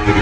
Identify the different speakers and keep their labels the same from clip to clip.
Speaker 1: Hey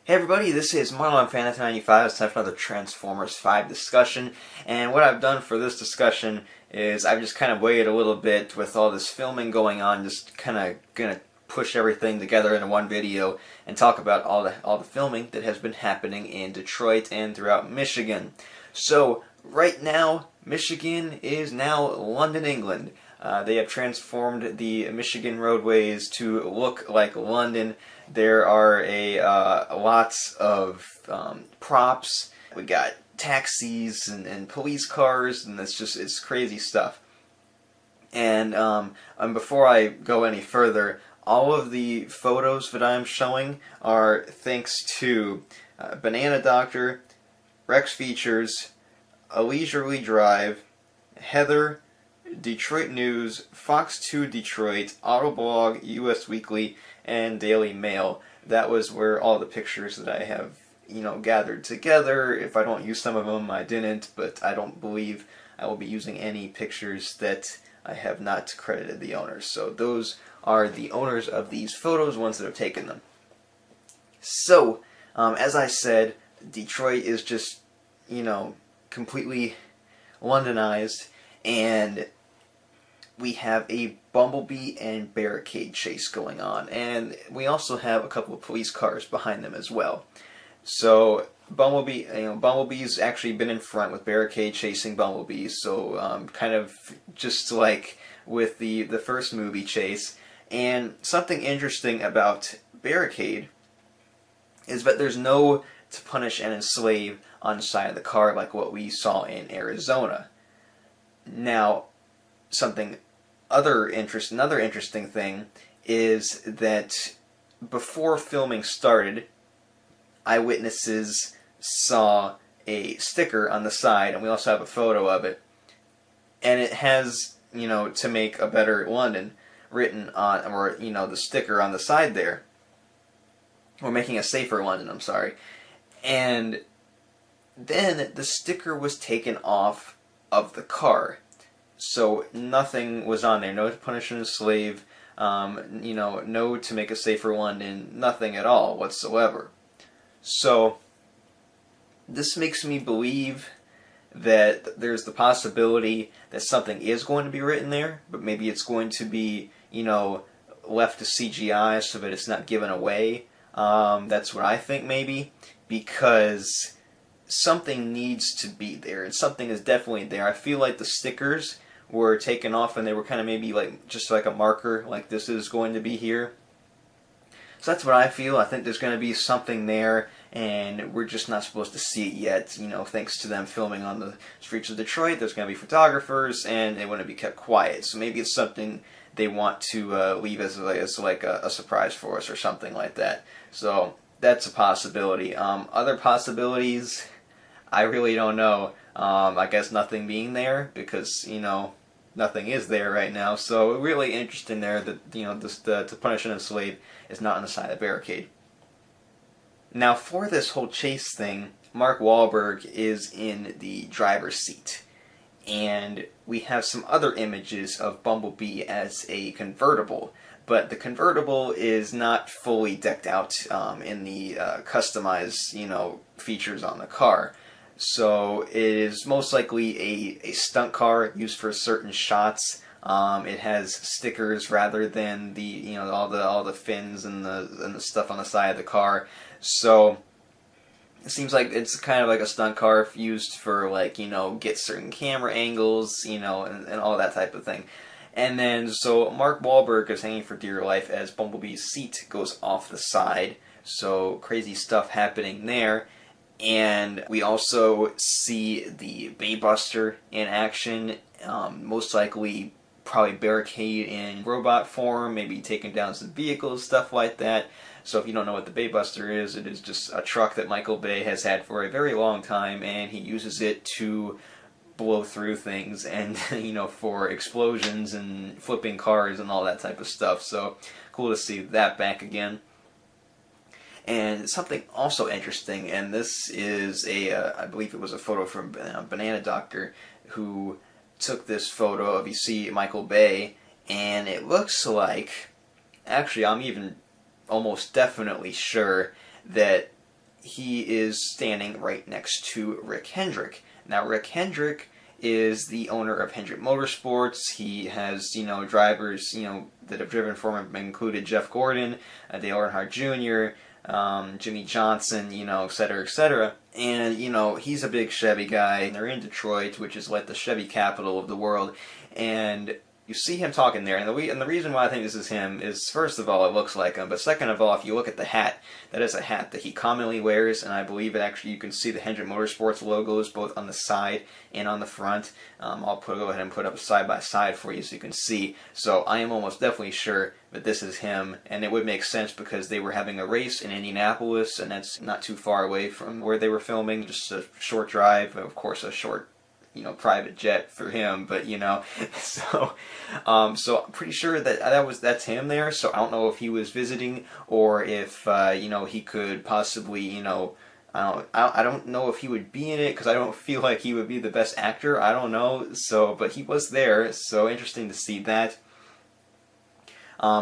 Speaker 1: everybody, this is Marlon Fantasy95. It's time for another Transformers 5 discussion, and what I've done for this discussion is I've just kind of waited a little bit with all this filming going on, just kind of gonna push everything together into one video and talk about all the filming that has been happening in Detroit and throughout Michigan. So right now, Michigan is now London, England. They have transformed the Michigan roadways to look like London. There are lots of props. We got taxis and police cars, and it's crazy stuff. And before I go any further, all of the photos that I'm showing are thanks to Banana Doctor, Rex Features, A Leisurely Drive, Heather, Detroit News, Fox 2 Detroit, Autoblog, US Weekly, and Daily Mail. That was where all the pictures that I have, gathered together. If I don't use some of them, I didn't, but I don't believe I will be using any pictures that I have not credited the owners. So those are the owners of these photos, ones that have taken them. So, as I said, Detroit is just, completely Londonized, and we have a Bumblebee and Barricade chase going on, and we also have a couple of police cars behind them as well. So Bumblebee's actually been in front with Barricade chasing Bumblebee, so kind of just like with the first movie chase. And something interesting about Barricade is that there's no to punish and enslave on the side of the car like what we saw in Arizona. Now, another interesting thing is that before filming started, eyewitnesses saw a sticker on the side, and we also have a photo of it, and it has, to make a better London written on, or, the sticker on the side there. We're making a safer London, I'm sorry. And then the sticker was taken off of the car. So nothing was on there. No to punish and enslave, no to make a safer London, nothing at all whatsoever. So this makes me believe that there's the possibility that something is going to be written there, but maybe it's going to be, left to CGI so that it's not given away. That's what I think, maybe, because something needs to be there, and something is definitely there. I feel like the stickers were taken off and they were kind of maybe just like a marker, like this is going to be here. So that's what I feel. I think there's going to be something there, and we're just not supposed to see it yet. Thanks to them filming on the streets of Detroit, there's going to be photographers, and they want to be kept quiet. So maybe it's something they want to leave as like a surprise for us or something like that. So that's a possibility. Other possibilities, I really don't know. I guess nothing being there, because, nothing is there right now. So really interesting there that, to punish and enslave is not on the side of the Barricade. Now, for this whole chase thing, Mark Wahlberg is in the driver's seat. And we have some other images of Bumblebee as a convertible. But the convertible is not fully decked out in the customized, features on the car. So it is most likely a stunt car used for certain shots. It has stickers rather than the all the fins and the stuff on the side of the car. So it seems like it's kind of like a stunt car used for get certain camera angles, and all that type of thing. And then so Mark Wahlberg is hanging for dear life as Bumblebee's seat goes off the side. So crazy stuff happening there. And we also see the Baybuster in action, most likely probably Barricade in robot form, maybe taking down some vehicles, stuff like that. So if you don't know what the Baybuster is, it is just a truck that Michael Bay has had for a very long time, and he uses it to blow through things and, for explosions and flipping cars and all that type of stuff. So cool to see that back again. And something also interesting, and this is I believe it was a photo from Banana Doctor, who took this photo of, you see Michael Bay, and it looks like, actually I'm even almost definitely sure that he is standing right next to Rick Hendrick. Now Rick Hendrick is the owner of Hendrick Motorsports. He has, you know, drivers, you know, that have driven for him, included Jeff Gordon, Dale Earnhardt Jr., Jimmy Johnson, you know, etc., etc. And, you know, he's a big Chevy guy. They're in Detroit, which is like the Chevy capital of the world. And you see him talking there, and the reason why I think this is him is, first of all, it looks like him, but second of all, if you look at the hat, that is a hat that he commonly wears, and I believe it actually, you can see the Hendrick Motorsports logos both on the side and on the front. I'll go ahead and put up side by side for you so you can see. So I am almost definitely sure that this is him, and it would make sense because they were having a race in Indianapolis, and that's not too far away from where they were filming, just a short drive, of course a short, you know, private jet for him, but you know, so I'm pretty sure that that's him there. So I don't know if he was visiting or if you know, he could possibly, you know, I don't know if he would be in it because I don't feel like he would be the best actor. I don't know. So, but he was there. So interesting to see that.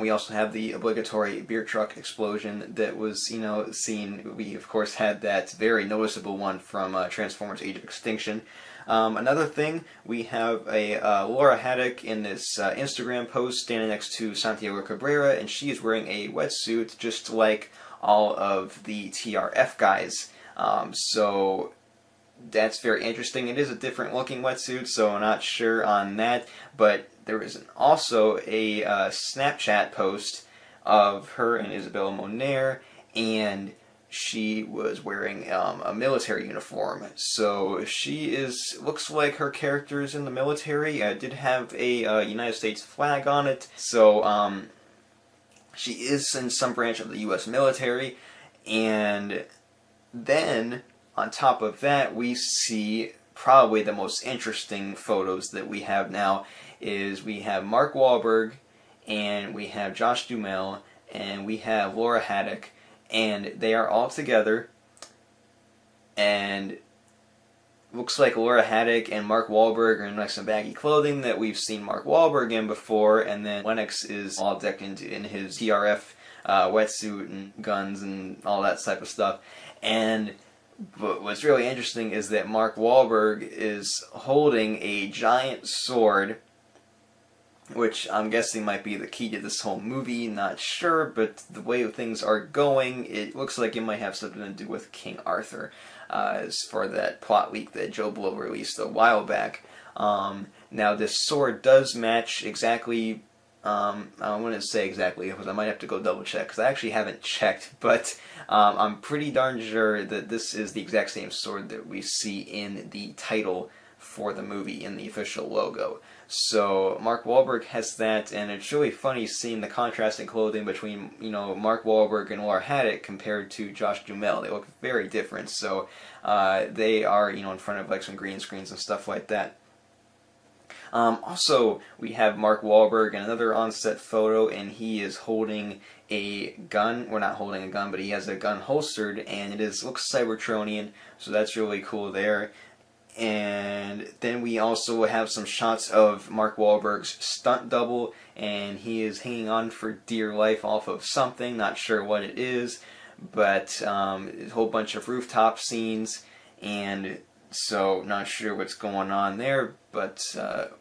Speaker 1: We also have the obligatory beer truck explosion that was, you know, seen. We, of course, had that very noticeable one from Transformers Age of Extinction. Another thing, we have a Laura Haddock in this Instagram post standing next to Santiago Cabrera, and she is wearing a wetsuit just like all of the TRF guys. So that's very interesting. It is a different looking wetsuit, so I'm not sure on that, but there is also a Snapchat post of her and Isabella Moner, and she was wearing a military uniform. So she looks like her character is in the military. Did have a United States flag on it. So she is in some branch of the U.S. military. And then on top of that, we see probably the most interesting photos that we have now is we have Mark Wahlberg, and we have Josh Duhamel, and we have Laura Haddock, and they are all together, and looks like Laura Haddock and Mark Wahlberg are in like some baggy clothing that we've seen Mark Wahlberg in before, and then Lennox is all decked in his TRF wetsuit and guns and all that type of stuff. And what's really interesting is that Mark Wahlberg is holding a giant sword, which I'm guessing might be the key to this whole movie, not sure, but the way things are going, it looks like it might have something to do with King Arthur, as for that plot leak that Joe Blow released a while back. Now this sword does match exactly, I wouldn't say exactly, because I might have to go double check, because I actually haven't checked, but I'm pretty darn sure that this is the exact same sword that we see in the title for the movie, in the official logo. So Mark Wahlberg has that, and it's really funny seeing the contrasting clothing between, you know, Mark Wahlberg and Laura Haddock compared to Josh Duhamel. They look very different. So they are, you know, in front of like some green screens and stuff like that. Also, we have Mark Wahlberg in another on-set photo, and he is holding a gun. Well, not holding a gun, but he has a gun holstered, and it looks Cybertronian, so that's really cool there. And then we also have some shots of Mark Wahlberg's stunt double, and he is hanging on for dear life off of something, not sure what it is, but a whole bunch of rooftop scenes, and so not sure what's going on there, but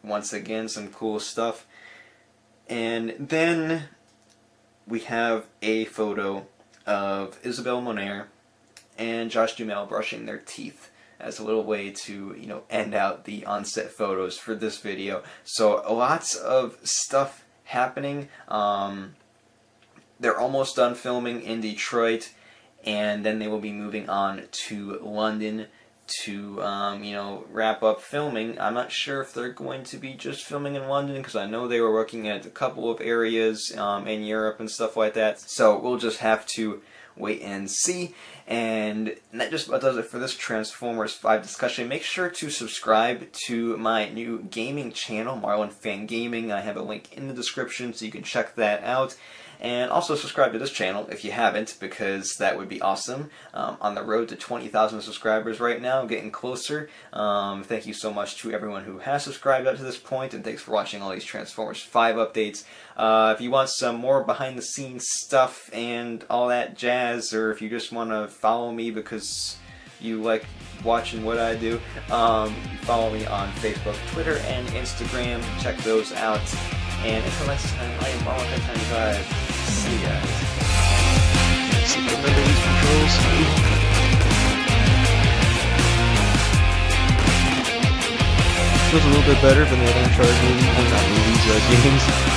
Speaker 1: once again, some cool stuff. And then we have a photo of Isabelle Moner and Josh Duhamel brushing their teeth as a little way to, you know, end out the on-set photos for this video. So lots of stuff happening. They're almost done filming in Detroit, and then they will be moving on to London to, you know, wrap up filming. I'm not sure if they're going to be just filming in London, because I know they were working at a couple of areas in Europe and stuff like that. So we'll just have to wait and see. And that just about does it for this Transformers 5 discussion. Make sure to subscribe to my new gaming channel, Marlon Fan Gaming. I have a link in the description so you can check that out. And also subscribe to this channel if you haven't, because that would be awesome. On the road to 20,000 subscribers right now, getting closer. Thank you so much to everyone who has subscribed up to this point, and thanks for watching all these Transformers 5 updates. If you want some more behind the scenes stuff and all that jazz, or if you just want to follow me because you like watching what I do, follow me on Facebook, Twitter, and Instagram. Check those out. And until next time, I am Wahlberg. See you guys.
Speaker 2: See, remember these controls? Feels a little bit better than the other Uncharted movies, or not movies, games.